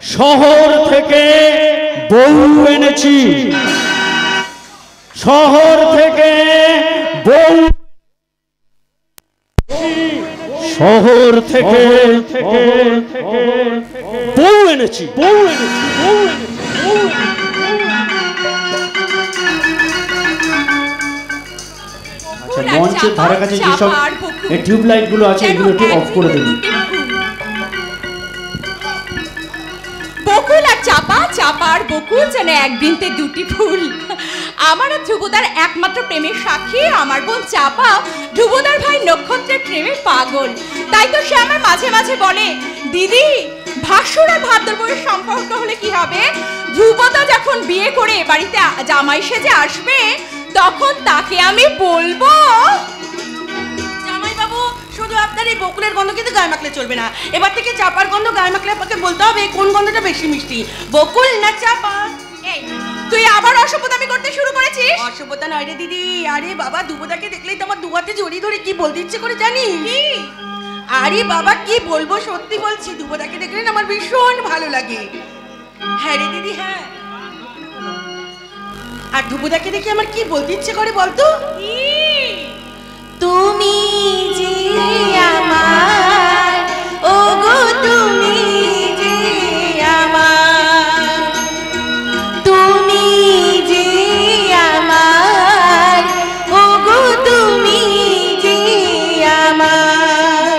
শহর থেকে বউ এনেছি, শহর থেকে বউ, শহর থেকে বউ এনেছি, বউ এনেছি, বউ এনেছি। আচ্ছা, মঞ্চের ধারে কাছে যেসব টিউবলাইট গুলো আছে এগুলো একটু অফ করে দিন। বকুল আর চাপা, চাপা আর বকুল যেন এক বৃন্তে দুটি ফুল। আমার আর ধ্রুবদার একমাত্র প্রেমের সাক্ষী আমার বোন চাপা। ধ্রুবদার ভাই নক্ষত্রের প্রেমের পাগল, তাই তো সে আমার মাঝে মাঝে বলে, দিদি ভাসুর আর ভাদ্র বউয়ের সম্পর্ক হলে কি হবে? ধ্রুবদা যখন বিয়ে করে বাড়িতে জামাই সেজে আসবে তখন তাকে আমি বলবো, জামাই বাবু শুধু আপনার এই বকুলের গন্ধ কিন্তু গায়ে মাখলে চলবে না, এবার থেকে চাপার গন্ধ গায়ে মাখলে আপনাকে বলতে হবে কোন গন্ধটা বেশি মিষ্টি, বকুল না চাপা। এই তুই আবার অসভ্যতামি করতে শুরু করেছিস। অসভ্যতা নয় রে দিদি, আরে বাবা ধ্রুবদাকে দেখলেই তো আমার দু হাতে জড়িয়ে ধরে কি বলতে ইচ্ছে করে জানি। আরে বাবা কি বলবো, সত্যি বলছি, ধ্রুবদাকে দেখলে আমার ভীষণ ভালো লাগে। হ্যাঁ রে দিদি, হ্যাঁ। আর ধ্রুবদাকে দেখে আমার কি বলতে ইচ্ছে করে বলতো, তুমি যে আমার, ওগো তুমি যে আমার, তুমি যে আমার, ওগো তুমি যে আমার,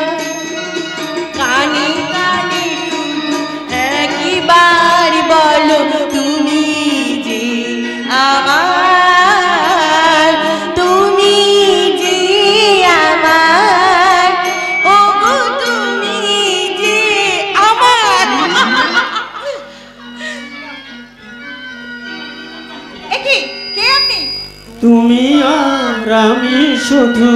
কানে কানে শুধু একবার বলো তুমি যে আমার, তুমি যে আমার, ওগো তুমি যে আমার। একি কে আপনি? তুমি আর আমি শুধু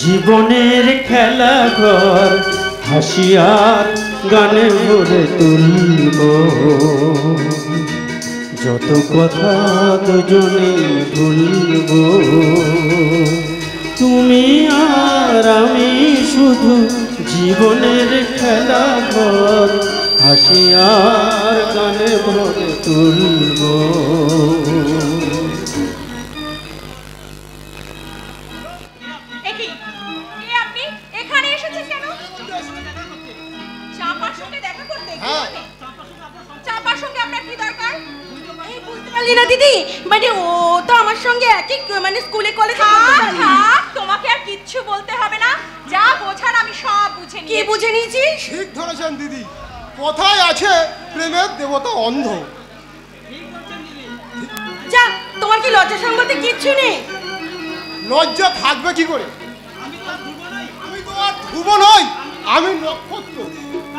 জীবনের খেলা ঘর, হাসি আর গানে ভরে তুলব, যত কথা দুজনে ভুলব। তুমি আর আমি শুধু জীবনের খেলা ঘর, হাসি আর গানে ভরে তুলব। একি কে আপনি? এখানে এসেছেন কেন? চাপার সঙ্গে দেখা করতে? চাপার সঙ্গে আপনার কি দরকার? এই বুঝতে পারলি না দিদি, মানে ও তো আমার সঙ্গে একই মানে স্কুলে কলেজে। থাক, তোমাকে আর কিচ্ছু বলতে হবে না, যা বোঝার আমি সব বুঝে নিয়েছি। কি বুঝে নিয়েছিস? ঠিক ধরেছেন দিদি, কোথায় আছে প্রেমের দেবতা অন্ধ। যা, তোমার কি লজ্জা সম্বন্ধে কিচ্ছু নেই? লজ্জা থাকবে কি করে? আমি তো আর ধ্রুব নই, আমি নক্ষত্র।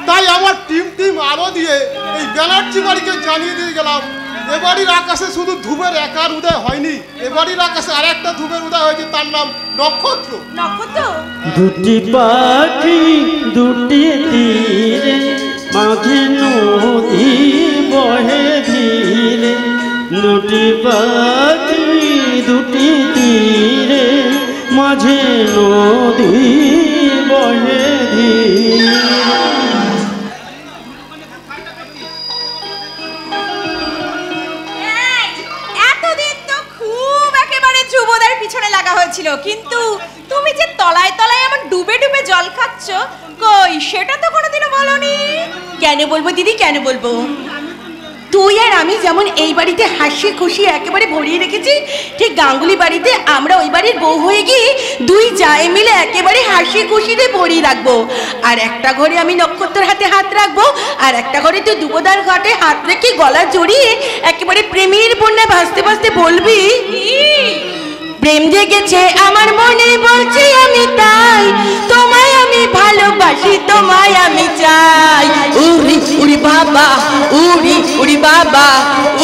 তাই আমার টিম আলো দিয়ে এই ব্যানার্জি বাড়িকে জানিয়ে দিয়ে গেলাম, এবাড়ির আকাশে শুধু ধ্রুবের একার উদয় হয়নি, এবাড়ির আকাশে আর একটা ধ্রুবের উদয় হয়েছে, তার নাম নক্ষত্র। নক্ষত্র? দুটি পাখি দুটি তীরে, মাঝে নদী বহে ধীরে, দুটি পাখি দুটি তীরে, মাঝে নদী বহে ধীরে। এতদিন তো খুব একেবারে ধ্রুবদার পিছনে লাগা হয়েছিল, কিন্তু তুমি যে তলায় তলায় আমার ডুবে ডুবে জল খাচ্ছ, কই সেটা তো কোনোদিনও বলনি। কেন বলবো দিদি, কেন বলবো? তুই আর আমি যেমন এই বাড়িতে হাসি খুশি একেবারে ভরিয়ে রেখেছি, ঠিক গাঙ্গুলি বাড়িতে আমরা ওই বাড়ির বউ হয়ে গিয়ে দুই জায়ে মিলে একেবারে হাসি খুশিতে ভরিয়ে রাখবো। আর একটা ঘরে আমি নক্ষত্রের হাতে হাত রাখবো, আর একটা ঘরে তুই দুপদার ঘাটে হাত রেখে গলা জড়িয়ে একেবারে প্রেমের বন্যা ভাসতে ভাসতে বলবি, প্রেম জেগেছে আমার মনে বলছি আমি তাই, তোমায় আমি ভালোবাসি, তোমায় আমি চাই। উড়ি উড়ি বাবা, উড়ি উড়ি বাবা,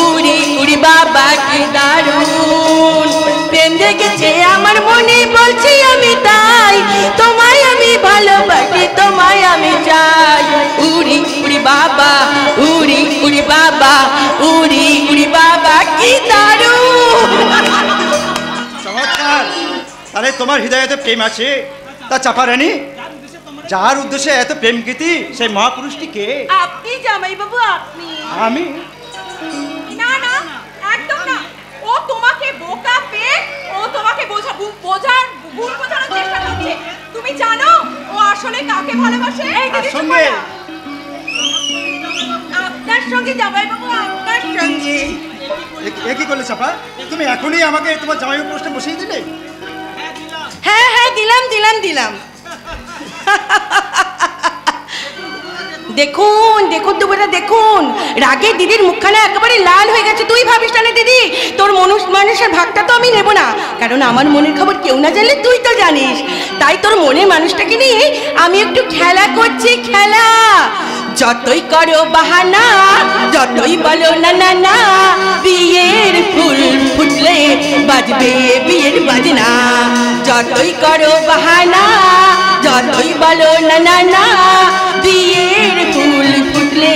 উড়ি উড়ি বাবা কি দারুণ, প্রেম জেগেছে আমার মনে বলছি আমি তাই, তোমায় আমি ভালোবাসি, তোমায় আমি চাই। উড়ি উড়ি বাবা, উড়ি উড়ি বাবা, উড়ি উড়ি বাবা কি দারুণ। চমৎকার! তাহলে তোমার হৃদয়তে প্রেম আছে। তা চাপা রানী, যার উদ্দেশ্যে এত প্রেম গীতি, সেই মহাপুরুষটি কে? আপনি জামাই বাবু, আপনি। আমি না না, একদম না। ও তোমাকে বোকা পেয়ে ও তোমাকে ভুল বোঝানোর চেষ্টা করছে। তুমি জানো ও আসলে কাকে ভালোবাসে? এই দিদি সঙ্গে আপনার সঙ্গে জামাইবাবু, আপনার সঙ্গে। এ কি করলে চাপা? তুমি এখনই আমাকে তোমার জামাইবাবু প্রশ্ন বসিয়ে দিলে? হ্যাঁ হ্যাঁ, দিলাম দিলাম দিলাম। দেখুন দেখুন তো বেটা, দেখুন রাগে দিদির মুখখানা একেবারে লাল হয়ে গেছে। তুই ভাবিস না দিদি, তোর মানুষের ভাগটা তো আমি নেব না, কারণ আমার মনের খবর কেউ না জানলে তুই তো জানিস। তাই তোর মনের মানুষটাকে নিয়ে আমি একটু খেলা করছি, খেলা। যতই করো বাহানা, যতই বলো না না না, বিয়ের ফুল ফুটলে বাজবে বিয়ের বাজনা। যতই করো বাহানা, যতই বলো না না না, বিয়ের ফুল ফুটলে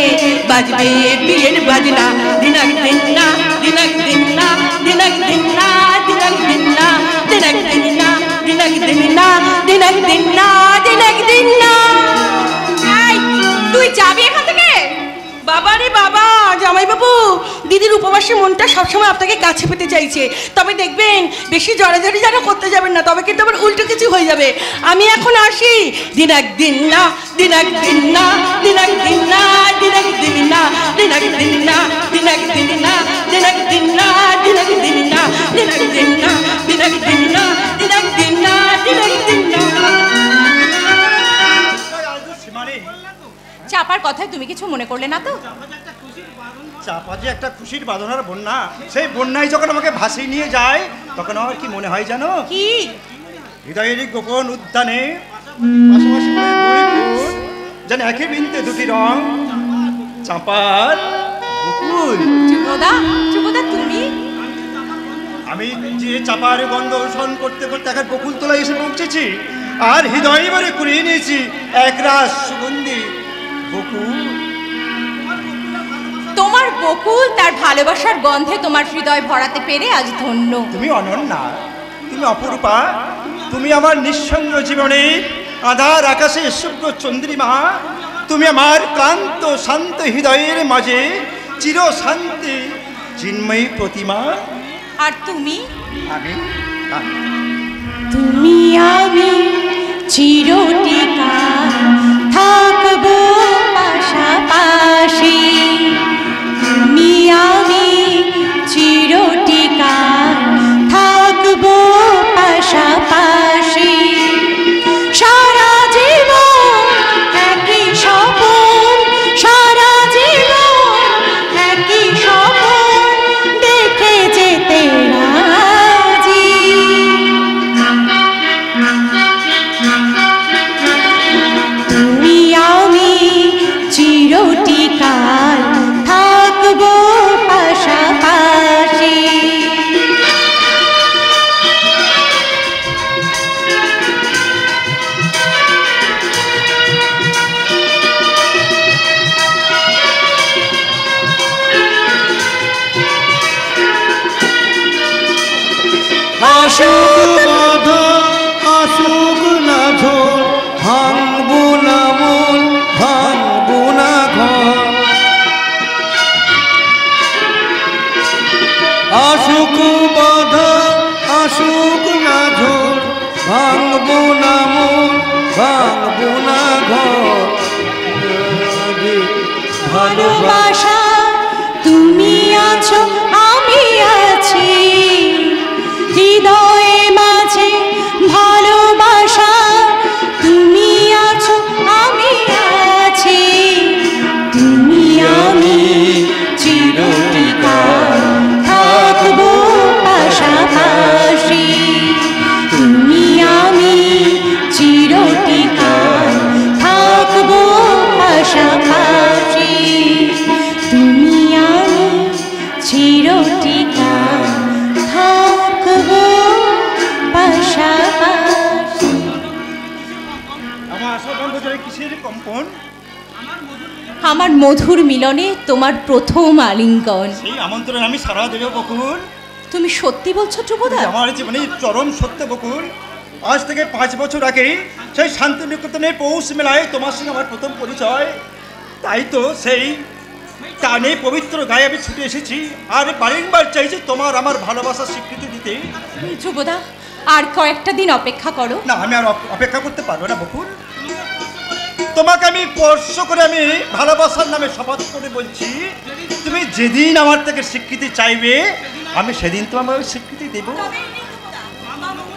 বাজবে বিয়ের বাজনা। দিনাক দিন না, দিনাক দিন না, দিনাক দিন না, দিনাক দিন না, দিনাক দিন না, দিনাক দিন না, দিনাক দিন না, দিনাক দিন না। এই, তুই যাবি এখান থেকে? বাবা রে বাবা, জামাইবাবু, দিদির উপবাসী মনটা সবসময় আপনাকে কাছে পেতে চাইছে। তবে দেখবেন বেশি জড়াজড়ি যেন করতে যাবেন না, তবে কিন্তু আবার উল্টো কিছু হয়ে যাবে। আমি এখন আসি। দিনাক দিন না, দিনাক দিন না, দিনাক দিন না, দিনাক দিন না, দিনাক দিন না, দিনাক দিন না, দিনাক দিন না, দিনাক দিন না, দিনাক দিন না, দিনাক দিন না, দিনাক দিন না, দিনাক দিন না। চাপার কথায় তুমি কিছু মনে করলে না তো? চাপা যে একটা খুশির বাঁধনার বন্যা, সেই বন্যায় যখন আমাকে ভাসিয়ে নিয়ে যায় তখন আমার কি মনে হয় জানো? কি? হৃদয়ের গোপন উদ্যানে পাশাপাশি দুই ফুল যেন একই বৃন্তে দুটি রং, চাপার বকুল। যুবদা তুমি? আমি যে চাপার গন্ধ অনুসরণ করতে করতে এখন বকুল তলায় এসে পৌঁছেছি, আর হৃদয় এবারে কুড়িয়ে নিয়েছি একরাশ সুগন্ধি বকুল। তোমার বকুল তার ভালোবাসার গন্ধে তোমার হৃদয় ভরাতে পেরে আজ ধন্য। তুমি অনন্যা, তুমি অপরূপা, তুমি আমার নিঃসঙ্গ জীবনে আধার আকাশে শুভ্র চন্দ্রিমা। তুমি আমার ক্লান্ত শান্ত হৃদয়ের মাঝে চির শান্তি চিন্ময়ী প্রতিমা। আর তুমি? আমি তুমি আমি চিরটিকা থাকবো পাশাপাশি। তুমি আমি চিরটিকা থাকবো পাশাপাশি। সারা জীবন একই স্বপন, সারা জীবন একই স্বপন দেখে যেতে রাজি। তুমি আমি চিরটিকাল থাকবো পাশাপাশি। আসুক বাধা, আসুক না ঝোল, ভাঙবো না মন, ভাঙবো না ঘর। আসুক বাধা, আসুক না ঝোল, ভাঙবো না মন, ভাঙবো না ঘর। ভালোবাসা তুমি আছো, আমি আছি হৃদয়ে মাঝে। ভালোবাসা তুমি আছো, আমি আছি। তুমি আমি চিরটিকাল থাকবো পাশাপাশি। তুমি আমি চিরটিকাল থাকবো পাশাপাশি। তুমি আমি চিরটিকাল থাকবো পাশাপাশি। আমার আশা বন্ধ করে কিসের কম্পন? আমার মধুর মিলনে তোমার প্রথম আলিঙ্গন। সেই আমন্ত্রণে আমি সারা দেব বকুল। তুমি সত্যি বলছো যুবদা? আমার জীবনে চরম সত্য বকুল। আজ থেকে 5 বছর আগে সেই শান্তিনিকেতনের পৌষ মেলায় তোমার সঙ্গে আমার প্রথম পরিচয়। তাই তো সেই তা নেই পবিত্র গায়ে আমি ছুটে এসেছি আর বারংবার চাইছি তোমার আমার ভালোবাসার স্বীকৃতি দিতে। ধ্রুবদা, আর কয়েকটা দিন অপেক্ষা করো। না, আমি আর অপেক্ষা করতে পারবো না বকুল। তোমাকে আমি স্পর্শ করে আমি ভালোবাসার নামে শপথ করে বলছি, তুমি যেদিন আমার থেকে স্বীকৃতি চাইবে আমি সেদিন তোমার স্বীকৃতি দেব।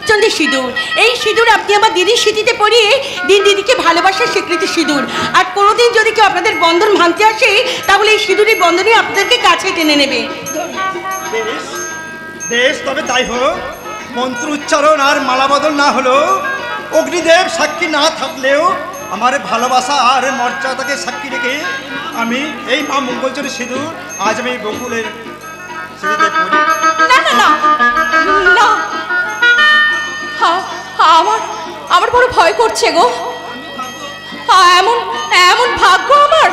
চন্দ্র সিঁদুর, এই সিঁদুর আপনি আমার দিদির স্মৃতিতে পড়িয়ে দিন দিদিকে ভালোবাসার স্বীকৃতি সিঁদুর। আর কোনোদিন যদি কেউ আপনাদের বন্ধন ভাঙতে আসে তাহলে এই সিঁদুরের বন্ধনই আপনাদেরকে কাছে টেনে নেবে। বেশ বেশ, তবে তাই হোক। মন্ত্র উচ্চারণ আর মালাবদল না হলেও, অগ্নিদেব সাক্ষী না থাকলেও আমার ভালোবাসা আর মর্যাদাকে সাক্ষী রেখে আমি এই মা মঙ্গলচরী সিঁদুর আজ আমি বকুলের সিঁড়িতে পড়ি। না না না না, আমার বড় ভয় করছে গো। এমন এমন ভাগ্য আমার।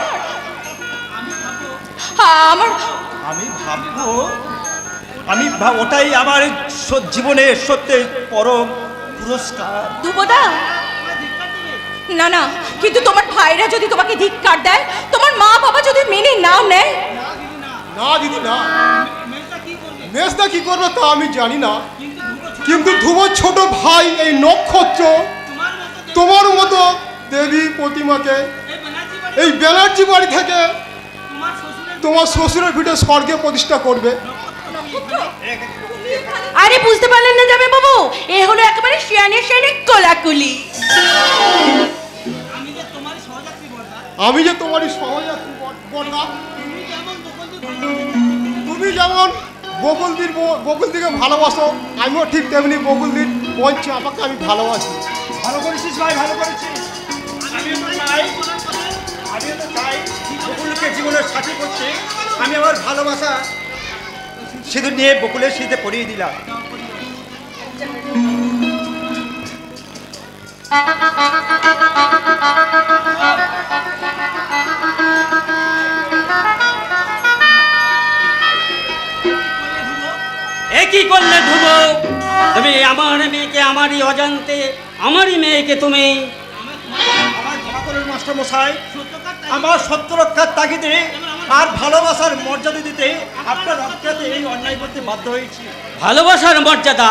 আমি ওটাই আমার জীবনের সত্যি পরম পুরস্কার। ধ্রুবদা, না না, কিন্তু তোমার ভাইরা যদি তোমাকে ধিক্কার দেয়, তোমার মা বাবা যদি মেনে নাও নেয়। না দিদি না, মেজদা কি করবে তা আমি জানি না, কিন্তু ধ্রুবর ছোট ভাই এই নক্ষত্র তোমার মতো দেবী প্রতিমাকে এই ব্যানার্জি বাড়ি থেকে তোমার শ্বশুরের ভিটে স্বর্গে প্রতিষ্ঠা করবে। আরে বুঝতে পারলেন না যাবে বাবু, এ হলো একেবারে শিয়ানে শিয়ানে কোলাকুলি। আমি যে তোমারই সহযাত্রী বটনা, তুমি যেমন বকুলদিকে ভালোবাসো, আমিও ঠিক তেমনি বকুলদির বোন চাপাকে আমি ভালোবাসি। ভালো করেছিস ভাই, ভালো করেছিস। আমিও তো চাই বকুলকে জীবনের সাথী করতে আমি আমার ভালোবাসা সিঁদুর নিয়ে বকুলের শীতে পরিয়ে দিলাম। কি করলে ধ্রুব? তুমি আমার মেয়েকে আমারই অজান্তে, আমারই মেয়েকে তুমি মাস্টার মশাই, আমার সত্য রক্ষার তাগিদে আর ভালোবাসার মর্যাদা দিতে আপনার রক্ষাতে এই অন্যায় করতে বাধ্য হয়েছি। ভালোবাসার মর্যাদা?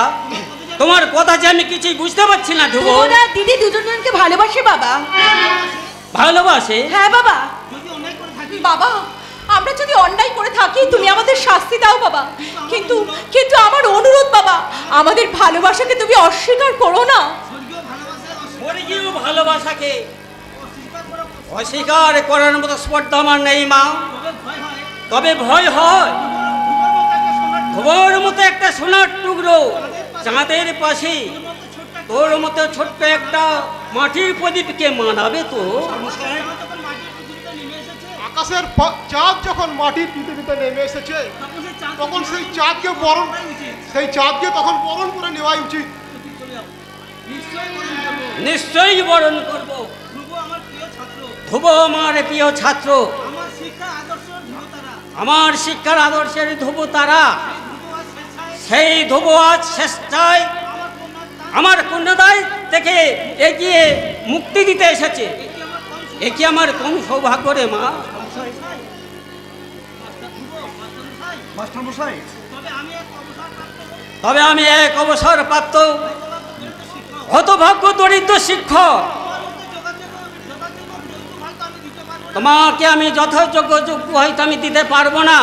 তোমার কথা যে আমি কিছুই বুঝতে পারছি না ধ্রুব। দিদি দুজনকে ভালোবাসে বাবা। ভালোবাসে? হ্যাঁ বাবা। বাবা, আমরা যদি অন্যায় করে থাকি তুমি আমাদের শাস্তি দাও বাবা, কিন্তু কিন্তু আমার অনুরোধ বাবা, আমাদের ভালোবাসাকে তুমি অস্বীকার করো না। ভালোবাসাকে অস্বীকার করার মতো স্পর্ধা আমার নেই মা, তবে ভয় হয়। তোমার মতো একটা সোনার টুকরো চাঁদের পাশে তোর মতো ছোট্ট একটা মাটির প্রদীপকে মানাবে তো? আকাশের চাঁদ যখন মাটির পৃথিবীতে নেমে এসেছে তখন সেই চাঁদকে তখন বরণ করে নেওয়াই উচিত। নিশ্চয়ই বরণ করব। ধ্রুব আমার প্রিয় ছাত্র, আমার শিক্ষার আদর্শের ধ্রুব তারা। সেই ধ্রুব আজ চেষ্টায় আমার কন্যাদায় থেকে এগিয়ে মুক্তি দিতে এসেছে। এ কি আমার কম সৌভাগ্য রে মা? তবে আমি এক অবসরপ্রাপ্ত হতভাগ্য দরিদ্র শিক্ষক। তোমাকে আমি যথাযোগ্য যোগ্য হয়তো আমি দিতে পারবো না,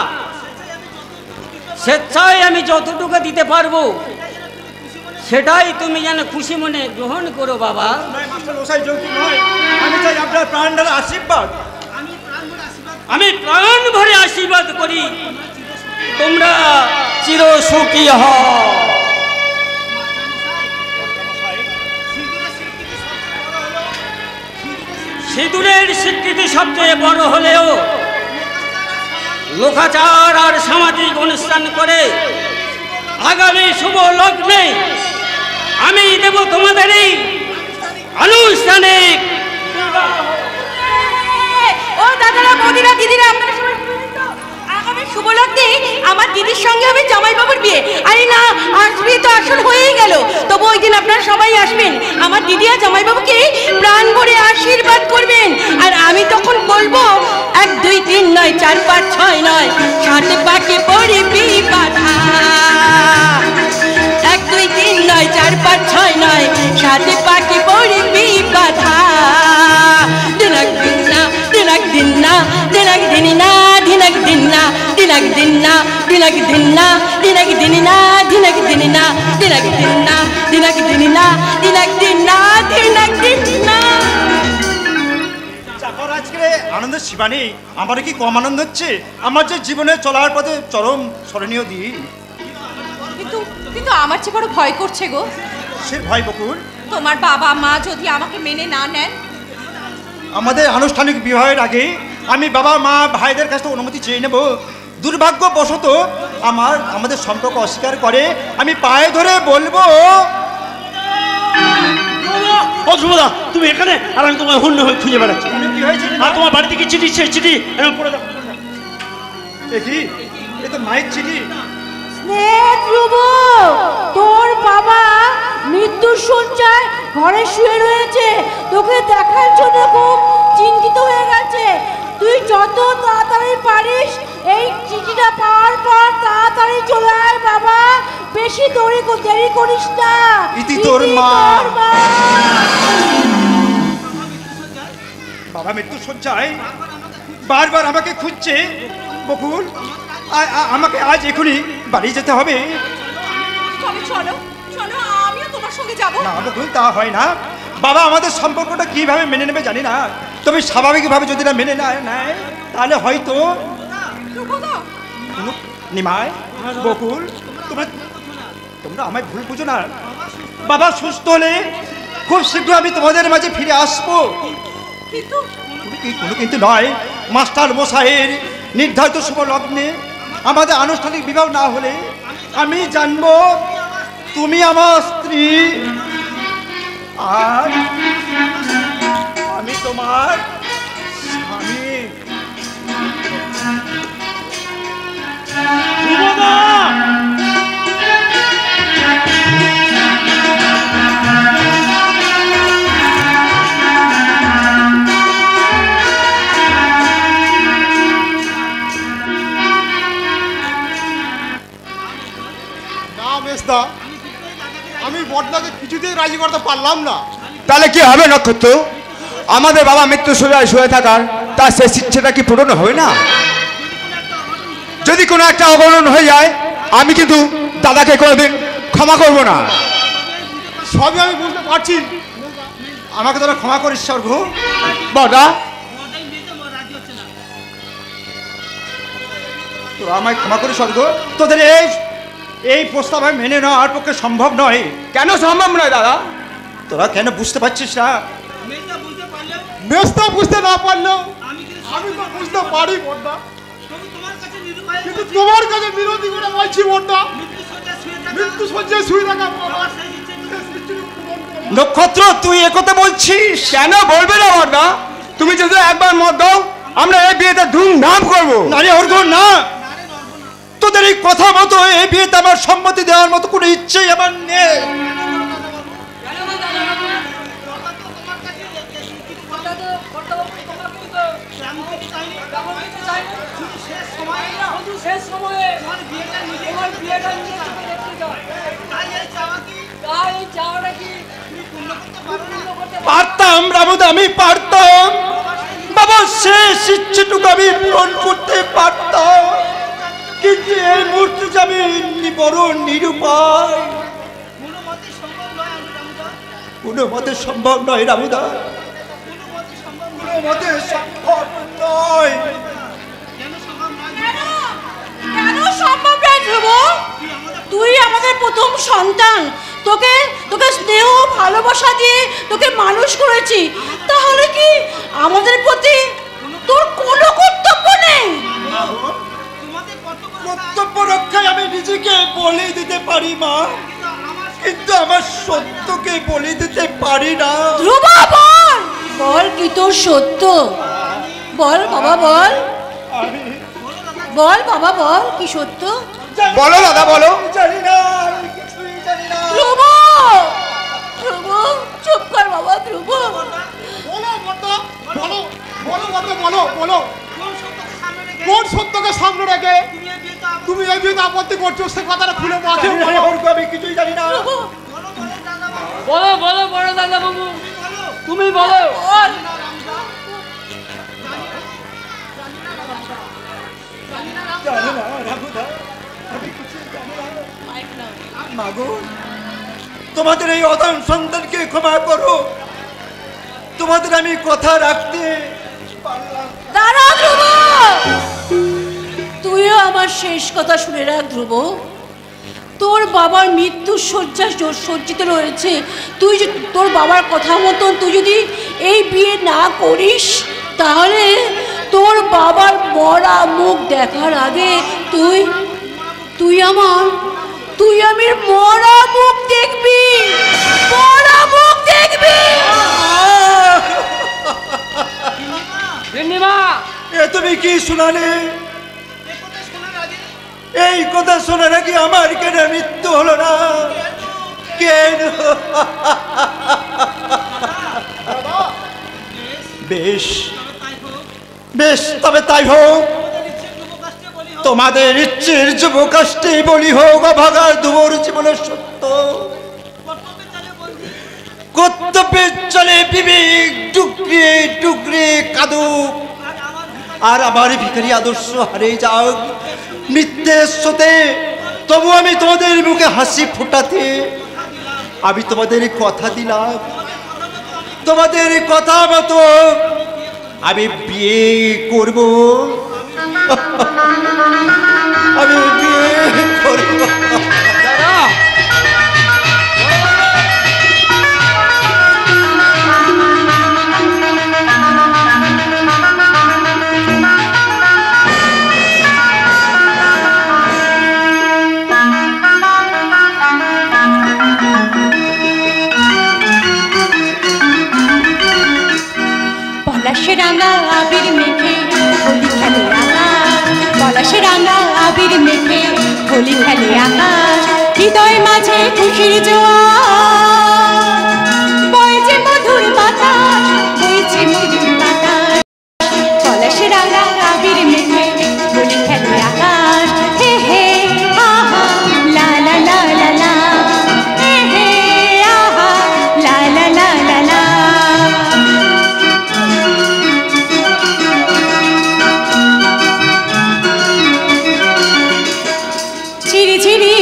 স্বেচ্ছায় আমি যতটুকু দিতে পারবো সেটাই তুমি যেন খুশি মনে গ্রহণ করো বাবা। আমি প্রাণ ভরে আশীর্বাদ করি তোমরা চির সুখী হও। সিঁদুরের স্বীকৃতি সবচেয়ে বড় হলেও লোকাচার আর সামাজিক অনুষ্ঠান করে আগামী শুভ লগ্নে আমি দেব তোমাদের এই আনুষ্ঠানিক। ও দাদারা, বৌদিরা, দিদিরা, আপনারা সবাই আগামী শুভ লগ্নে আমার দিদির সঙ্গে হবে জামাইবাবুর বিয়ে। আরে না, আসবে তো আসল হয়েই গেল, তবু ওই দিন আপনারা সবাই আসবেন, আমার দিদি আর জামাইবাবুকে প্রাণ ভরে আশীর্বাদ করবেন। আর আমি তখন বলবো 1 2 3 নয় 4 5 6 নয়, 7 পাকে পড়বি বাধা। 1 2 3 নয় 4 5 6 নয়, 7 পাকে পড়বি বাধা। দিনাক দিন না দিনাক দিন না দিনাক দিন না দিনাক দিন না দিনাক দিন না দিনাক দিন না দিনাক দিন না দিনাক দিন না দিনাক দিন না দিনাক দিন না দিনাক দিন না দিনাক দিন না। চাকর আজকে আনন্দ শিবানী, আমার কি কম আনন্দ হচ্ছে? আমার যে জীবনে চলার পথে চরম স্মরণীয় দিন। কিন্তু কিন্তু আমার চেয়ে বড় ভয় করছে গো। সে ভয় বকুল? তোমার বাবা মা যদি আমাকে মেনে না নেন? আমাদের আনুষ্ঠানিক বিবাহের আগে আমি বাবা মা ভাইদের কাছ থেকে অনুমতি চেয়ে নেব। দুর্ভাগ্যবশত আমাদের সম্পর্ক অস্বীকার করে, আমি পায়ে ধরে বলবো। ও ধ্রুবদা, তুমি এখানে, আর আমি তোমার হন্য হয়ে খুঁজে বেড়াচ্ছি। কি হয়েছে? আর তোমার বাড়ি থেকে চিঠি, সেই চিঠি আমি পড়ে দাও। দেখি, এ তো মায়ের চিঠি। ধ্রুব, তোর বাবা মৃত্যুর শয্যায় ঘরে শুয়ে রয়েছে, তোকে দেখার জন্য খুব চিন্তিত হয়ে গেছে। তুই যত তাড়াতাড়ি পারিস এই চিঠিটা পাওয়ার পর তাড়াতাড়ি চলে আয় বাবা, বেশি দেরি করিস না। ইতি তোর মা। বাবা মৃত্যু শয্যায় বারবার আমাকে খুঁজছে। বকুল, আমাকে আজ এখনই বাড়ি যেতে হবে। তবে চলো চলো, আমিও তোমার সঙ্গে যাবো। না বকুল, তা হয় না। বাবা আমাদের সম্পর্কটা কিভাবে মেনে নেবে জানি না, তবে স্বাভাবিকভাবে যদি না মেনে নেয় তাহলে হয়তো। নিমাই, বকুল, তোমরা আমায় ভুল বুঝো না। বাবা সুস্থ হলে খুব শীঘ্র আমি তোমাদের মাঝে ফিরে আসবো। কিন্তু কোনো কিন্তু নয়। মাস্টার মশাইয়ের নির্ধারিত শুভ লগ্নে আমাদের আনুষ্ঠানিক বিবাহ না হলে আমি জানবো তুমি আমার স্ত্রী আর আমি তোমার স্বামী। ধ্রুবদা! আমি বড়দাকে কিছুতেই রাজি করতে পারলাম না। তাহলে কি হবে নক্ষত্র? আমাদের বাবা মৃত্যু শয্যায় শুয়ে থাকার তার সেই ইচ্ছেটা কি পূরণ হবে না? যদি কোনো একটা অবরণ হয়ে যায়, আমি কিন্তু দাদাকে কোনোদিন ক্ষমা করব না। সবই আমি বুঝতে পারছি, আমাকে তোরা ক্ষমা করিস স্বর্গ। বড়দা, তোরা আমায় ক্ষমা করিস স্বর্গ। তোদের এই প্রস্তাব আমি মেনে নেওয়ার পক্ষে সম্ভব নয়। কেন সম্ভব নয় দাদা? তোরা কেন বুঝতে পারছিস না? মেজদা বুঝতে না পারলেও আমি তো বুঝতে পারি বড়দা, কিন্তু তোমার কাছে বিরোধী করে বলছি বড়দা, মৃত্যু শয্যায় শুয়ে থাকা নক্ষত্র, তুই একথা বলছিস? কেন বলবে না বড়দা? তুমি যদি একবার মত দাও, আমরা এই বিয়েতে ধুমধাম করবো। নারী অর্ঘ না, তোদের এই কথা মতো এই বিয়েতে আমার সম্মতি দেওয়ার মতো কোনো ইচ্ছেই আমার নেই। পারতাম রামুদা, আমি পারতাম। বাবা শেষ ইচ্ছেটুকু আমি পূরণ করতে পারতাম, কিন্তু এই মুহূর্তে আমি বড় নিরুপায়। কোনো মতে সম্ভব নয় রামুদা, কোনো মতে সম্ভব নয়। কেন সম্ভব নয় ধ্রুব? তুই আমাদের প্রথম সন্তান, তোকে স্নেহ ভালোবাসা দিয়ে তোকে মানুষ করেছি, তাহলে কি আমাদের প্রতি তোর কোনো কর্তব্য নেই? কর্তব্য রক্ষায় আমি নিজেকে বলি দিতে পারি মা, কিন্তু আমার সত্যকে বলি দিতে পারি না। ধ্রুব, বল বল কি তোর সত্য? বল বাবা, বল বল বাবা, বল কি সত্য? বলো দাদা বলো। জানি না, আমি কিছুই জানি না। ধ্রুব, ধ্রুব, চুপ কর বাবা, ধ্রুব। বলো বর্দা, বলো বলো বর্দা, বলো বলো কোন সত্যকে সামনে রেখে তুমি এই বিয়েতে আপত্তি করছো, সে কথাটা খুলে মাকে জানি না, বলো। অর্ক, আমি কিছুই জানি না। বলো বলো বড় দাদা বাবু, তুমি বলো। জানি না রাঘুদা, আমি কিছুই জানি না। মাগো, তোমাদের এই অদান সন্তানকে ক্ষমা করো, তোমাদের আমি কথা রাখতে পারলাম। দাঁড়া ধ্রুব, তুইও আমার শেষ কথা শুনে রাখ ধ্রুব। তোর বাবার মৃত্যুর শয্যা সজ্জিত রয়েছে, তুই তোর বাবার কথা মতন তুই যদি এই বিয়ে না করিস, তাহলে তোর বাবার মরা মুখ দেখার আগে তুই আমি মরা মুখ দেখবি, মরা মুখ দেখবি। গিন্নিমা, এ তুমি কি শোনালে? এই কথা শোনার আগে আমার কেন মৃত্যু হলো না? কেন? বেশ বেশ, তবে তাই হোক। তোমাদের ইচ্ছের যুব কষ্টে বলি হোক অভাগার দুবর জীবনের সত্য। কর্তব্যের চলে বিবেক টুকরে টুকরে কাঁদুক, আর আমার ভিখারি আদর্শ হারে যাক মৃত্যুর স্রোতে। তবু আমি তোমাদের মুখে হাসি ফোটাতে আমি তোমাদের কথা দিলাম, তোমাদের কথা মতো আমি বিয়ে করব, আমি বিয়ে করব। পলাশে রাঙা আবির মেখে হোলি খেলে আকাশ, পলাশে রাঙা আবির মেখে হোলি খেলে আকাশ, হৃদয় মাঝে খুশির জোয়ার, বইছে মধুর বাতাস, বইছে মধুর বাতাস। পলাশে রাঙা আবির মেখে হোলি খেলে আকাশ, হে হে আহা লা লা লা লা লা, হে হে আহা লা লা লা লা লা। ঝিরি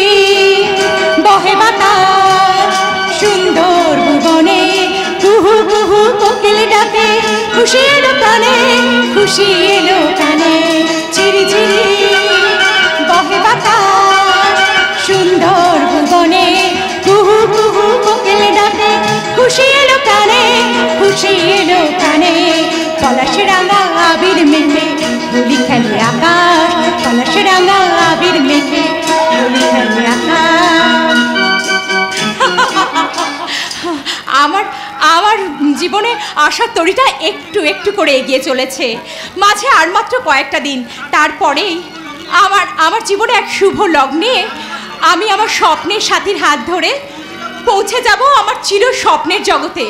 বহে বাতাস সুন্দর ভুবনে, কুহু কুহু কোকিল ডাকে, খুশি এলো কানে, খুশি এলো কানে। ঝিরি ঝিরি বহে বাতাস সুন্দর ভুবনে, কুহু কুহু কোকিল ডাকে, খুশি এলো কানে, খুশি এলো কানে। পলাশ রাঙা আবির মেখে হোলি খেলে আকাশ, পলাশ রাঙা আবির মেখে হোলি খেলে আকাশ। আমার জীবনে আশার তরিটা একটু একটু করে এগিয়ে চলেছে। মাঝে আর মাত্র কয়েকটা দিন, তারপরেই আমার জীবনে এক শুভ লগ্নে আমি আমার স্বপ্নের সাথীর হাত ধরে পৌঁছে যাব আমার চির স্বপ্নের জগতে।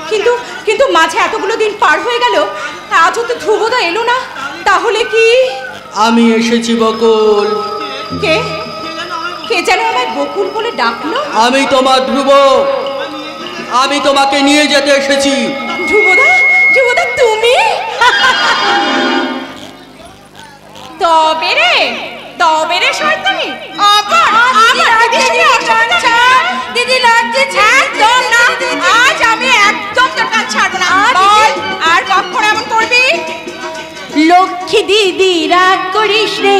কিন্তু কিন্তু মাঝে এতগুলো দিন পার হয়ে গেল, আজও তো ধ্রুবদা এলো না। তাহলে কি? আমি এসেছি বকুল। কে কে যেন আমায় বকুল বলে ডাকলো? আমি তোমার ধ্রুব, আমি তোমাকে নিয়ে যেতে এসেছি। ধ্রুবদা, ধ্রুবদা তুমি? তবে রে শয়তানি, আবার দিদি লাগছে, একদম না, আজ আমি একদম তোর কাজ ছাড়বো না। বল, আর কখন এমন করবি? লক্ষ্মী দিদি রাগ করিস রে,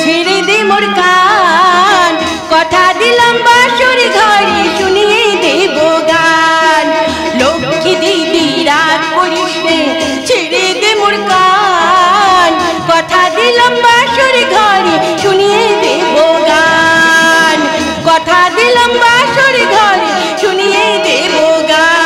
ছেড়ে দে মোর কান, কথা দিলাম বাসর ঘরে শুনিয়ে দেব গান। লক্ষ্মী দিদি রাগ করিস রে, ছেড়ে দে মোর কান, কথা দিলাম বাসর ঘরে শুনিয়ে দেব গান, কথা দিলাম বাসর ঘরে শুনিয়ে দেব গান।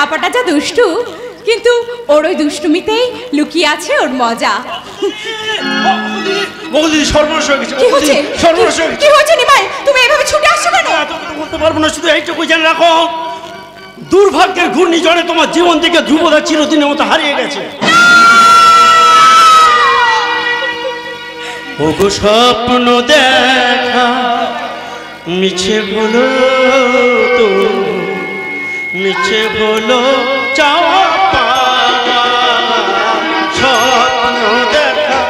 চাপাটা যা দুষ্টু, কিন্তু ওর ওই দুষ্টুমিতেই লুকিয়ে আছে ওর মজা। বৌদি সর্বনাশ হয়ে গেছে, কি হচ্ছে? সর্বনাশ হয়ে গেছে। কি হচ্ছে নিমাই? তুমি এভাবে ছুটে আসছো কেন? বলতে পারবো না, শুধু এইটুকু জেনে রাখো, দুর্ভাগ্যের ঘূর্ণিঝড়ে তোমার জীবন থেকে ধ্রুবদা চিরদিনের মতো হারিয়ে গেছে। ওগো স্বপ্ন দেখা মিছে বলো তো, মিছে বলো চাওয়া পাওয়া, স্বপ্ন দেখা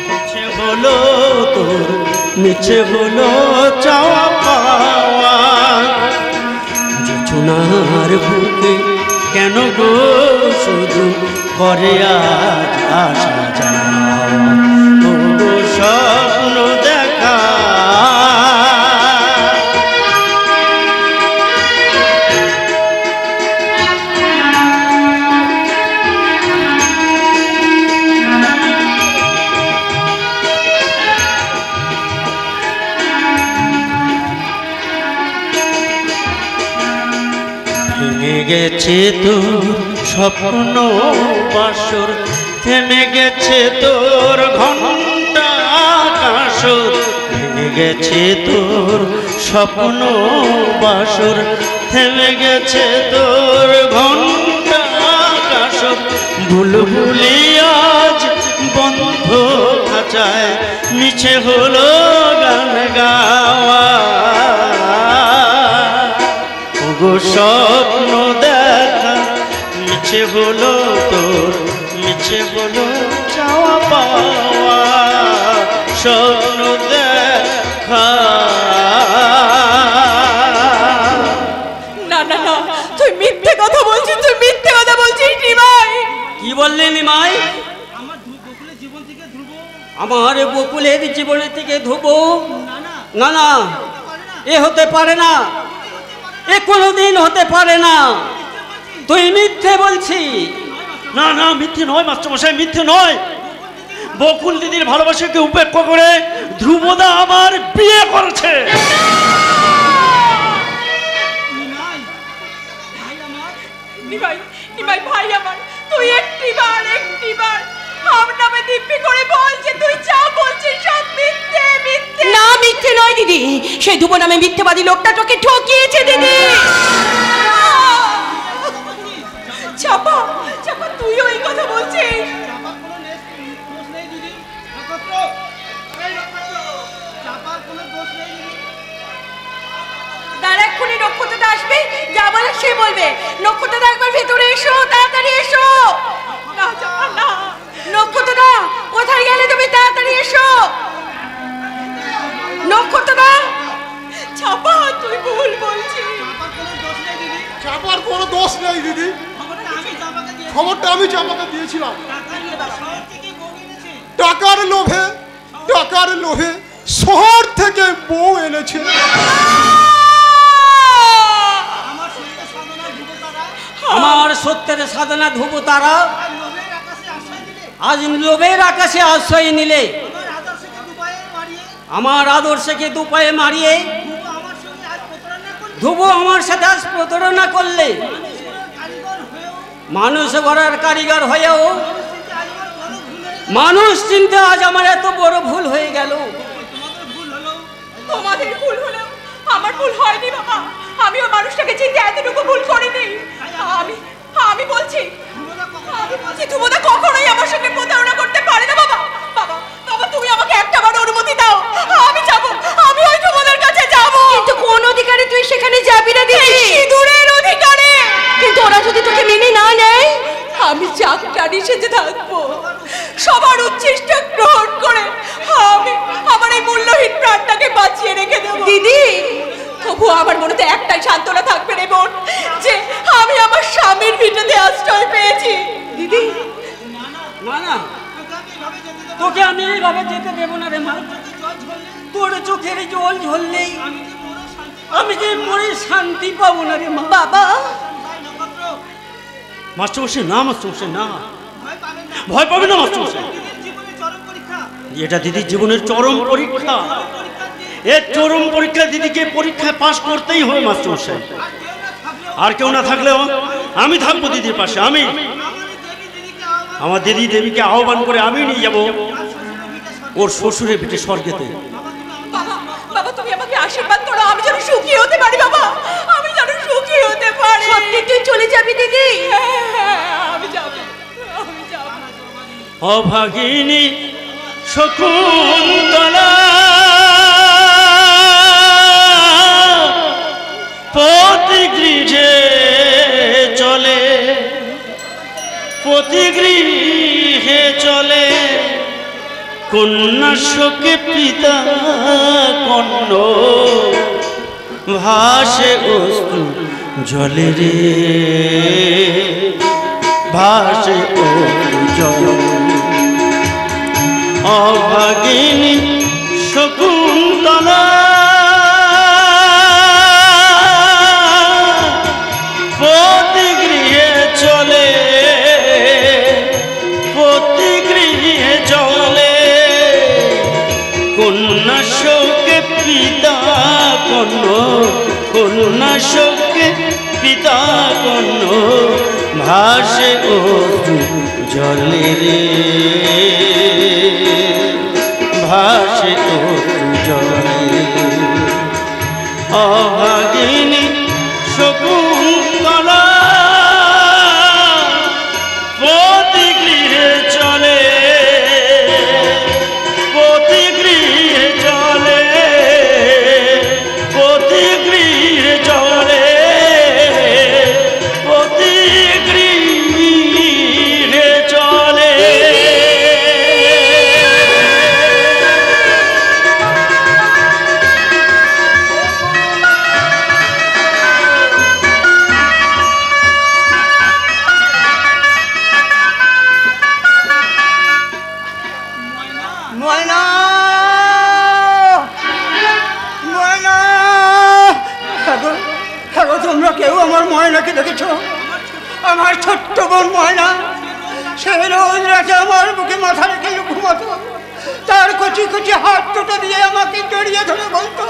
মিছে বলো তো, মিছে বলো চাওয়া পাওয়া, যোচনার বুকে কেন গো শুধু করে আজ আসা যাওয়া, ওগো স্বপ্ন দেখা। ভেঙে গেছে তোর স্বপ্ন বাসর, থেমে গেছে তোর ঘন্টা কাসর, ভেঙে গেছে তোর স্বপ্ন বাসর, থেমে গেছে তোর ঘন্টা কাসর, বুলবুলি আজ বন্ধ খাঁচায় মিছে হলো গান গাওয়া, ওগো স্বপ্ন দেখা মিছে বলো তোর, মিছে বলো চাওয়া পাওয়া, স্বপ্ন দেখা। না না না, তুই মিথ্যে কথা বলছিস, তুই মিথ্যে কথা বলছিস নিমাই। কি বললে নিমাই? আমার বকুলের জীবনের থেকে ধ্রুব? না না, এ হতে পারে না, এ কোনোদিন হতে পারে না, তুই মিথ্যে বলছিস। না না, মিথ্যে নয় মাস্টারমশাই, মিথ্যে নয়। বকুল দিদির ভালোবাসাকে উপেক্ষা করে ধ্রুবদা আমার বিয়ে করেছে। নিমাই, নিমাই ভাই আমার, তুই একটিবার আমার নামে দিব্যি করে বল যে তুই যা বলছিস সব মিথ্যে। মিথ্যে না, মিথ্যে নয় দিদি, সেই ধ্রুব নামে মিথ্যেবাদী লোকটা তোকে ঠকিয়েছে দিদি। চাপা, চাপা তুই ওই কথা বলছিস? তার এক্ষুনি নক্ষত্রটা আসবে, যা বলে সে বলবে। নক্ষত্রটা একবার ভেতরে এসো, তাড়াতাড়ি এসো। না চাপা না। নক্ষত্রটা কোথায় গেলে তুমি? তাড়াতাড়ি এসো নক্ষত্রটা। চাপা তুই ভুল বলছিস। চাপার কোনো দোষ নেই দিদি, খবরটা আমি চাপাকে দিয়েছিলাম। টাকার লোভে, টাকার লোভে শহর থেকে বউ এনেছে। আমার সত্যের সাধনা ধ্রুব তারা আজ লোভের আকাশে আশ্রয় নিলে, আমার আদর্শকে দুপায়ে মারিয়ে ধ্রুব আমার সাথে আজ প্রতারণা করলে, মানুষ গড়ার কারিগর হয়েও মানুষ চিনতে আজ আমার এত বড় ভুল হয়ে গেল। তোমাদের ভুল হলেও আমার ভুল হয়নি বাবা। আমিও মানুষটাকে চিনতে এতটুকু ভুল করিনি। আমি বলছি ধ্রুবদা কখনোই আমার সঙ্গে প্রতারণা করতে পারে না বাবা। বাবা বাবা তুমি আমাকে একটাবার অনুমতি দাও, আমি যাব, আমি ওই ধ্রুবদার কাছে যাব। কিন্তু কোন অধিকারে তুই সেখানে যাবি না দিদি? সিঁদুরের অধিকারে। কিন্তু ওরা যদি তোকে মেনে না নেয়? আমি চাকরানি সেজে থাকবো, সবার উচ্ছিষ্ট গ্রহণ করে আমি আমার এই মূল্যহীন প্রাণটাকে বাঁচিয়ে রেখে দেব। দিদি তবু আমার মনেতে একটাই সান্ত্বনা থাকবে রে বোন, যে আমি আমার স্বামীর ভিটেতে আশ্রয় পেয়েছি। দিদি না না, তোকে আমি এইভাবে যেতে দেবো না রে মা। তোর চোখের জল ঝরলেই আমি যে মনে শান্তি পাবো না রে মা। বাবা মাস্টারমশাই না, মাস্টারমশাই না, ভয় পাবে না মাস্টারমশাই। এটা দিদির জীবনের চরম পরীক্ষা। এর চরম পরীক্ষা দিদিকে পরীক্ষায় পাশ করতেই হবে মাস্টারমশাই। আর কেউ না থাকলেও আমি থাকবো দিদির পাশে। আমি আমার দিদি দেবীকে আহ্বান করে আমি নিয়ে যাব ওর শ্বশুরের ভিটে স্বর্গেতে। বাবা বাবা তুমি আমাকে আশীর্বাদ করো, আমি যেন সুখী হতে পারি বাবা, আমি যেন সুখী হতে পারি। সত্যি তুই চলে যাবি দিদি? আমি যাব, আমি যাব। অভাগিনী শকুন্তলা প্রতি গৃহে চলে, প্রতি গৃহে চলে, কন্যা শোকে পিতা কন্ন ভাসে অশ্রু জলে রে, ভাসে অশ্রু জলে। অভাগিনী শকুন্তলা প্রতি গৃহে চলে, প্রতি গৃহে চলে, কন্যা শোকে পিতা কন্ন, কন্যা শোকে পিতা কন্ন ভাসে অশ্রু জলে রে, ভাসে অশ্রু জলে। অভাগিনী শকুন্তলা প্রতি গৃহে চলে, প্রতি গৃহে চলে, প্রতি গৃহে চলে, প্রতি গৃহে চলে। ময়না, ময়না, হ্যাঁ তোমরা কেউ আমার ময়নাকে দেখেছো? আমার ছোট্ট বোন ময়না, সে রোজ রাতে আমার বুকে মাথা রেখে ঘুমাতো, তার কচি কচি হাত দুটো দিয়ে আমাকে জড়িয়ে ধরে বলতো,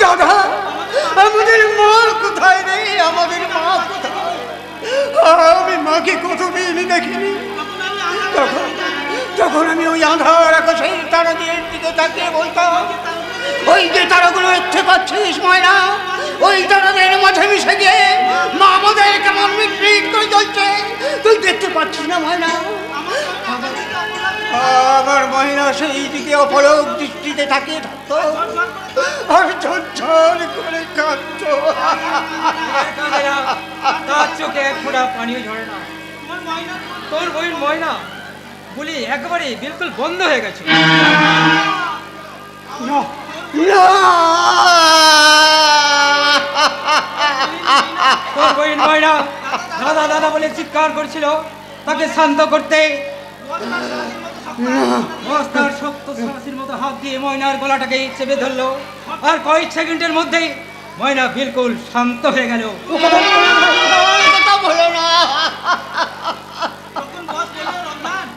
দাদা আমাদের মা কোথায় রে, আমাদের মা কোথায়? আমি মাকে কতদিন দেখিনি। তখন যখন আমি ওই আঁধার আকাশের তারাদের দিকে তাকিয়ে বলতাম, ওই যে তারাগুলো দেখতে পাচ্ছিস ময়না, ওই তারাদের মাঝে মিশে গিয়ে মা আমাদের কেমন মিটমিট করে জ্বলছে, তুই দেখতে পাচ্ছিস না ময়না? আমার ময়না সেই দিকে অপলক দৃষ্টিতে তাকিয়ে থাকতো আর ঝরঝর করে কাঁদতো। তার চোখে এক ফোঁটা পানিও ঝরে না। তোর বইন ময়না বলি একেবারে বিলকুল বন্ধ হয়ে গেছে। তোর বইন ময়না দাদা দাদা বলে চিৎকার করছিল, তাকে শান্ত করতে তার শক্ত শ্বাসের মতো হাত দিয়ে ময়নার গলাটাকে চেপে ধরলো, আর কয়েক সেকেন্ডের মধ্যেই ময়না বিলকুল শান্ত হয়ে গেল।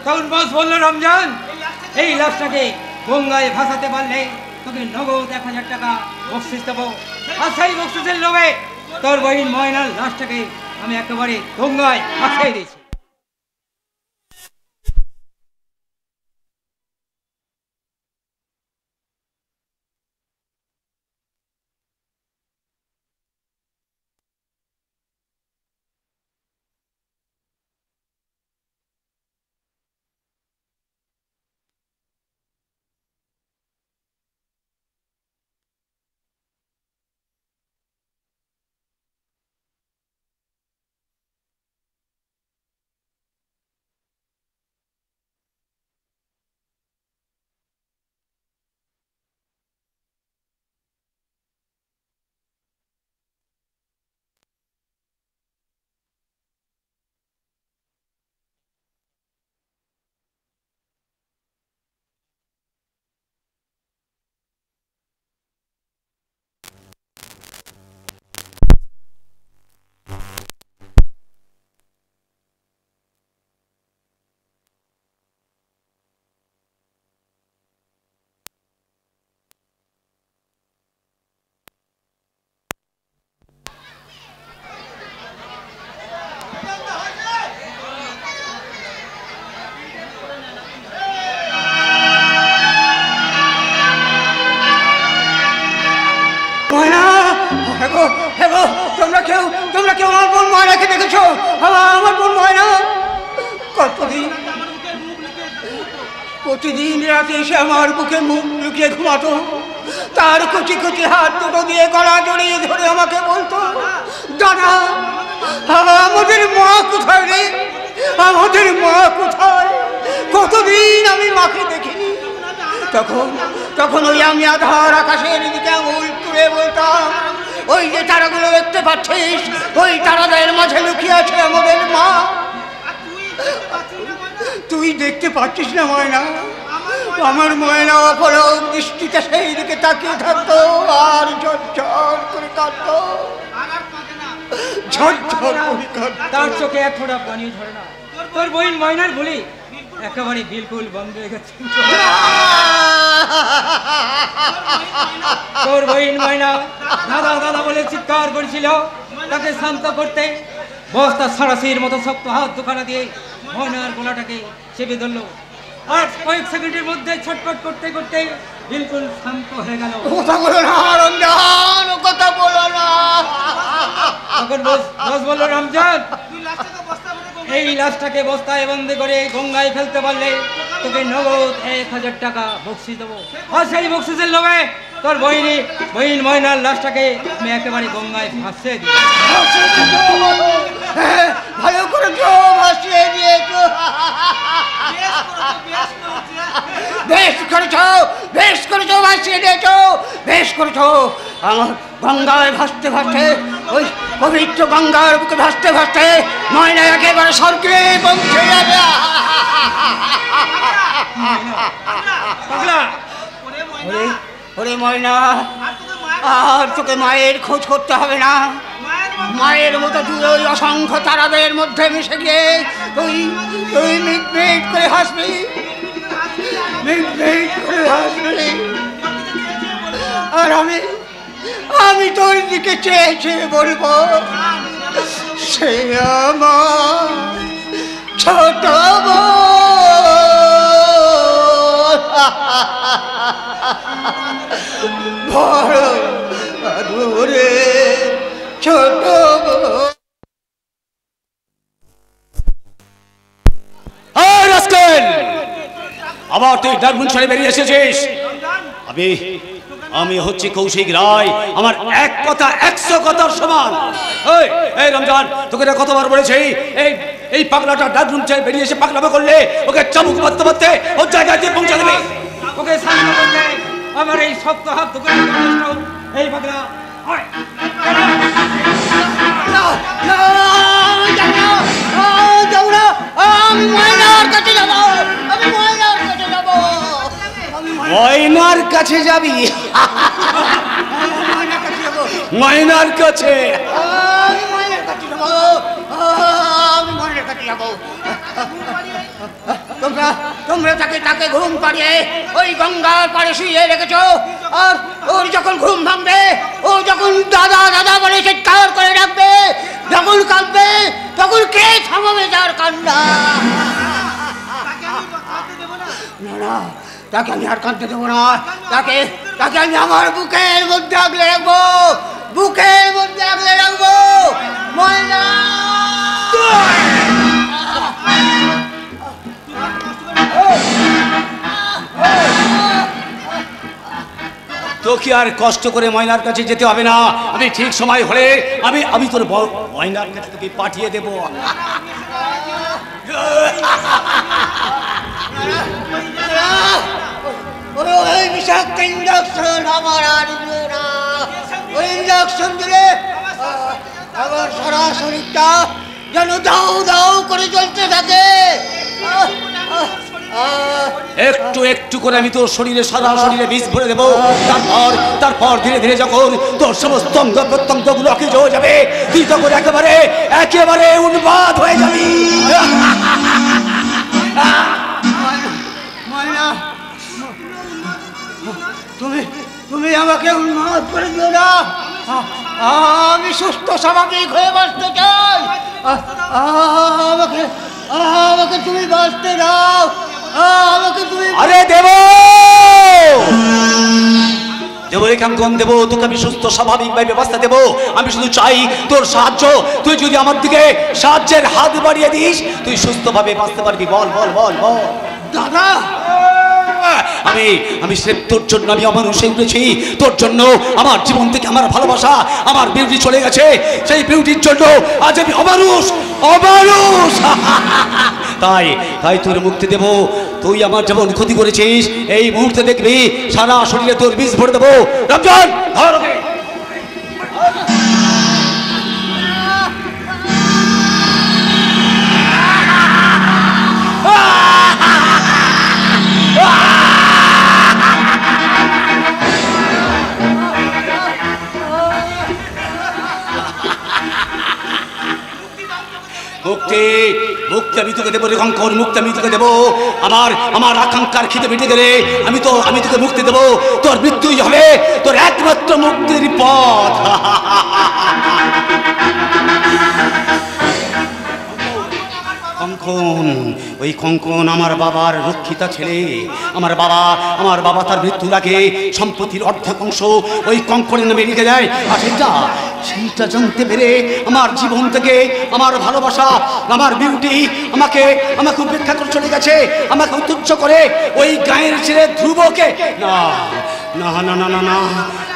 তখন বস বললো, রমজান এই লাশটাকে গঙ্গায় ভাসাতে পারলে তোকে নগদ 1000 টাকা বকশিস দেবো। আর সেই বকশিসের লোভে তোর বহিন ময়নার লাশটাকে আমি একেবারে গঙ্গায় ভাসাই দিয়েছি। দেখেছো আমার বোন ময়না কতদিন প্রতিদিন রাতে এসে আমার বুকে মুখ লুকিয়ে ঘুমাতো, তার কচি কচি হাত দুটো দিয়ে গলা জড়িয়ে ধরে আমাকে বলতো, দাদা আমাদের মা কোথায় রে, আমাদের মা কোথায়? কতদিন আমি মাকে দেখিনি। তখন তখন ওই আমি আধার আকাশের দিকে আঙুল তুলে বলতাম, ওই যে তারাগুলো দেখতে পাচ্ছিস, ওই তারাদের মাঝে লুকিয়ে আছে আমাদের মা। তুই দেখতে পাচ্ছিস না ময়না? আমার ময়না অপলক দৃষ্টিতে সেই দিকে তাকিয়ে থাকতো আর ঝরঝর করে কাঁদতো, ঝরঝর করে কাঁদতো। তার চোখে এক ফোঁটা পানি ধরে না। তোর বইন ময়নার বলি একেবারে বিলকুল বন্ধ হয়ে গেছে। তোর বইন ময়না দাদা দাদা বলে চিৎকার করেছিল, তাকে শান্ত করতে বস্তা সারাশির মতো শক্ত হাত দুখানা দিয়ে ময়নার গলাটাকে চেপে ধরলো, আর কয়েক সেকেন্ডের মধ্যে ছটফট করতে করতে বিলকুল শান্ত হয়ে গেল। কথা বলো না রমজান, কথা বলো না। তখন বস বললো, রমজান এই লাশটাকে বস্তায় বন্দি করে গঙ্গায় ফেলতে পারলে তোকে নগদ 1000 টাকা বকশিস দেবো। আর সেই বকশিসের লোভে তোর বইন ময়নার লাশটাকে আমি একেবারে গঙ্গায় ভাসিয়ে দিই। ভালো করেছো, ভাসিয়ে দিয়েছো। বেশ করেছো, বেশ করেছো, ভাসিয়ে দিয়েছো, বেশ করেছো। আমার গঙ্গায় ভাসতে ভাসতে, ওই পবিত্র গঙ্গার বুকে ভাসতে ভাসতে ময়না একেবারে স্বর্গে পৌঁছে যাবে। ওরে ময়না, আর তোকে মায়ের খোঁজ করতে হবে না। মায়ের মতো তুই ওই অসংখ্য তারাদের মধ্যে মিশে গিয়ে তুই তুই মিট মিট করে হাসবি, মিট মিট করে হাসবি। আর আমি তোর দিকে চেয়ে চেয়ে বলবো, সে আমার ছোট বড় আদুরে ছোট। আবার তুই ডারবুন ছেড়ে বেরিয়ে এসেছিস। আমি হচ্ছি কৌশিক রায়, আমার এক কথা 100 কথার সমান। এই রমজান, তোকে কতবার বলেছি এই পাগলাটা ডারবুন ছেড়ে বেরিয়ে এসে পাগলামো করলে ওকে চাবুক মারতে মারতে ওর জায়গায় দিয়ে পৌঁছে দেবে। ওকে শান্ত করলে আমার এই শক্ত হাত তোকে এই পাগলা আমি ময়নার কাছে যাবো, আমি ময়নার কাছে যাবো। ময়নার কাছে যাবি? ময়নার কাছে? আমি ময়নার কাছে যাবো, আমি ময়নার কাছে যাবো। তোমরা তাকে ঘুম পাড়িয়ে ওই গঙ্গার পাড়ে শুয়ে রেখেছো, আর ওর যখন ঘুম ভাঙবে, ও যখন দাদা দাদা বলে চিৎকার করে ডাকবে, যখন কাঁদবে, তখন কে থামাবে তার কান্না? না, তাকে আমি আর কাঁদতে দেবো না। তাকে আমি আমার বুকের মধ্যে আগলে রাখবো, বুকের মধ্যে আগলে রাখবো। ময়না তোকে আর কষ্ট করে ময়নার কাছে যেতে হবে না। আমি ঠিক সময় হলে আমি তোর ময়নার কাছে তোকে পাঠিয়ে দেবো। ওই বিষাক্ত ইঞ্জেকশন আমার আর দিল না। ওই ইঞ্জেকশন দিলে আমার সারা শরীরটা যেন দাউ দাউ করে জ্বলতে থাকে। একটু একটু করে আমি তোর সারা শরীরে বিষ ভরে দেবো। তারপর ধীরে ধীরে যখন তোর সমস্ত অঙ্গ প্রত্যঙ্গ গুলো অকেজ হয়ে যাবে, তুই তখন একেবারে উন্মাদ হয়ে যাবি। ময়না, তুমি আমাকে উন্মাদ করে দিও না। আমি সুস্থ স্বাভাবিক হয়ে বাঁচতে চাই। আমাকে তুমি বাঁচতে দাও। আমাকে তুমি আরে দেব রেখাঙ্কন দেবো, তোকে আমি সুস্থ স্বাভাবিকভাবে ব্যবস্থা দেবো। আমি শুধু চাই তোর সাহায্য। তুই যদি আমার দিকে সাহায্যের হাত বাড়িয়ে দিস, তুই সুস্থভাবে বাঁচতে পারবি। বল বল বল বল। দাদা, আমি স্রেফ তোর জন্য আমি অমানুষে উঠেছি। তোর জন্য আমার জীবন থেকে আমার ভালোবাসা, আমার বিউটি চলে গেছে। সেই বিউটির জন্য আজ আমি অমানুষ। তাই তোর মুক্তি দেব। তুই আমার যেমন ক্ষতি করেছিস, এই মুহূর্তে দেখবি সারা শরীরে তোর বিষ ভরে দেবো। রমজান, ধর ওকে। মুক্তি আমি তোকে দেবো রেখাঙ্কর, মুক্তি আমি তোকে দেবো। আমার আকাঙ্ক্ষার খিদে মিটে গেলে আমি তোকে মুক্তি দেবো। তোর মৃত্যুই হবে তোর একমাত্র মুক্তির পথ। কঙ্কন, ওই কঙ্কন আমার বাবার রক্ষিতা ছেলে। আমার বাবা তার মৃত্যুর আগে সম্পত্তির অর্ধেকাংশ ওই কঙ্কনের নামে লিখে দেয়। আর সেইটা জানতে পেরে আমার জীবন থেকে আমার ভালোবাসা, আমার বিউটি আমাকে উপেক্ষা করে চলে গেছে। আমাকে তুচ্ছ করে ওই গায়ের ছেলে ধ্রুবকে। না না না না না না,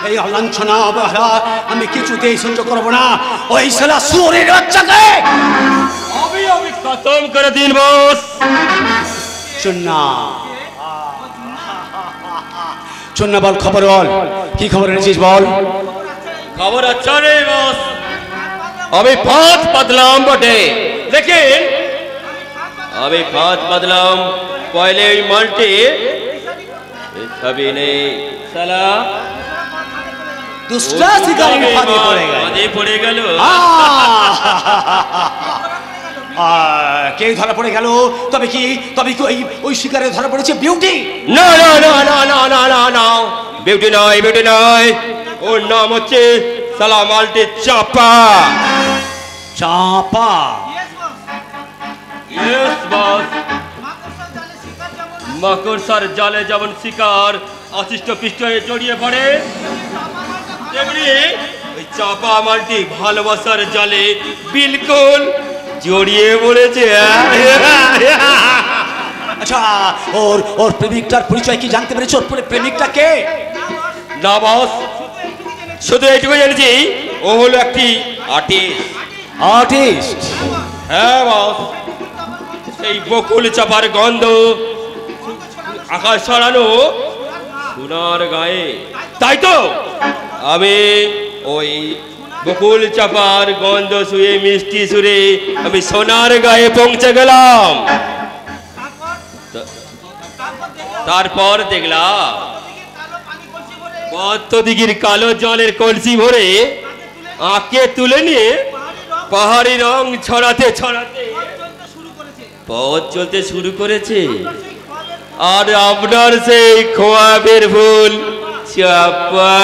এই অলাঞ্ছনা অবহেলা আমি কিছুতেই সহ্য করবো না। ওই শালা সুরের বাচ্চাকে আমি খতম করে দিন বস। চন্না বল, খবর বল, কি খবর এনেছিস বল। খবর अच्छा नहीं बॉस, अभी फात बदलाम बटे, लेकिन अभी फात बदलाम पहले ही मल्टी सभी ने साला दूसरा शिकारी फादे पड़ेगा, फादे पड़ेगा लो। কে ধরা পড়ে গেল? তবে কি ওই শিকারে ধরা পড়েছে বিউটি? না না না না না না না না, বিউটি নয়, ওর নাম হচ্ছে সালা মাল্টি চাপা। Yes boss. মাকড়সার জালে যেমন শিকার অশিষ্ট পৃষ্ঠ হয়ে জড়িয়ে পড়ে, তেমনি ওই চাপা মাল্টি ভালোবাসার জালে বিলকুল জড়িয়ে পড়েছে। আচ্ছা, ওর প্রেমিকটার পরিচয় কি জানতে পেরেছ? ওর প্রেমিকটা কে? না বস, শুধু এইটুকু জানছি ও হলো একটি আর্টিস্ট। হ্যাঁ বস, এই বকুল চাপার গন্ধ আকাশ ছড়ানো সোনার গায়ে। তাই তো আমি ওই বকুল চাপার গন্ধ শুয়ে মিষ্টি সুরে আমি সোনার গায়ে পৌঁছে গেলাম। তারপর দেখলাম পদ্মদিঘির কালো জলের কলসি ভরে আঁকে তুলে নিয়ে পাহাড়ি রং ছড়াতে ছড়াতে পথ চলতে শুরু করেছে। আর আপনার সেই খোয়াবের ফুল চাপা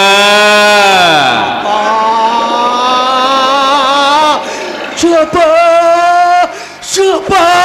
চাপা